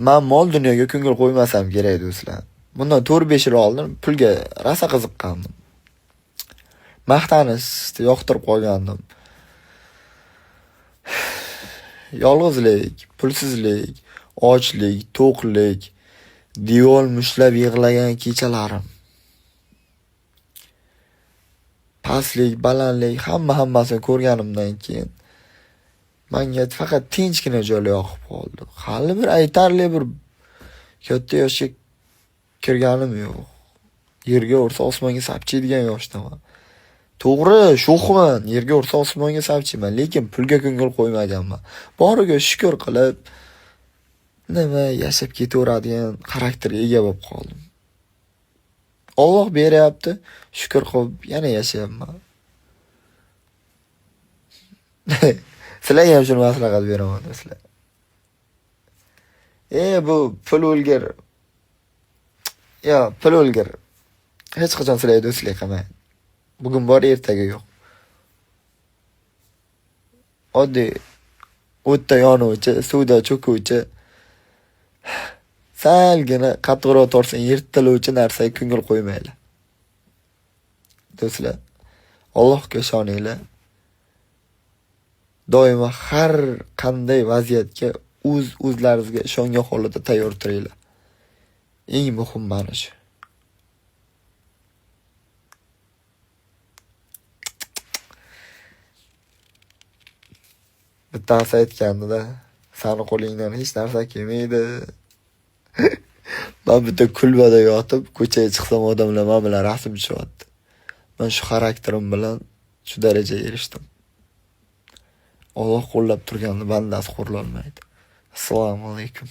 Men mol dunyoga ko'ngil qo'ymasam kerak do'stlar. Bundan 4-5 yil oldin pulga rosa qiziqqandim. Maqtanishni yoqtirib qolgandim. Yolg'izlik, pulsizlik, ochlik, to'qlik, devor mushlab yig'lagan kechalarim. Pastlik, balandlik hammasini ko'rganimdan keyin menga faqat tinchgina joy yoqib qoldi. Hali bir aytarli bir katta yoshga kirganim yo'q. Yerga ursa osmonga sapchiydigan yoshdaman. To'g'ri, sho'xman, yerga ursa osmonga sapchiyman, lekin pulga ko'ngil qo'ymaganman. Boriga shukr qilib, nima yashab ketaveradigan xarakterga ega bo'lib qoldim. Alloh beryapti, shukr qilib yana yashayapman. Sizlarga ham shuni maslahat beraman do'stlar. Bu pul o'lgir. Pul o'lgir. Hech qachon sizlarga do'stlik qilmaydi. Bugun bor, ertaga yo'q. Oddiy o'tda yonuvchi, suvda cho'kuvchi, salgina qattiqroq tortsang yirtiluvchi narsaga ko'ngil qo'ymaylar. Do'stlar, Allohga ishoninglar. Doimo har qanday vaziyatga o'zlaringizga ishongan holda tayyor turinglar. Eng muhim mana shu. Bittasi aytganda, sani qo'lingdan hech narsa kelmaydi. Men bitta kulbada yotib, ko'chaga chiqsam odamlar men bilan rasm tushyapti. Men shu xarakterim bilan shu darajaga erishdim. Alloh qo'llab turganni bandasi qo'rlolmaydi. Assalomu alaykum.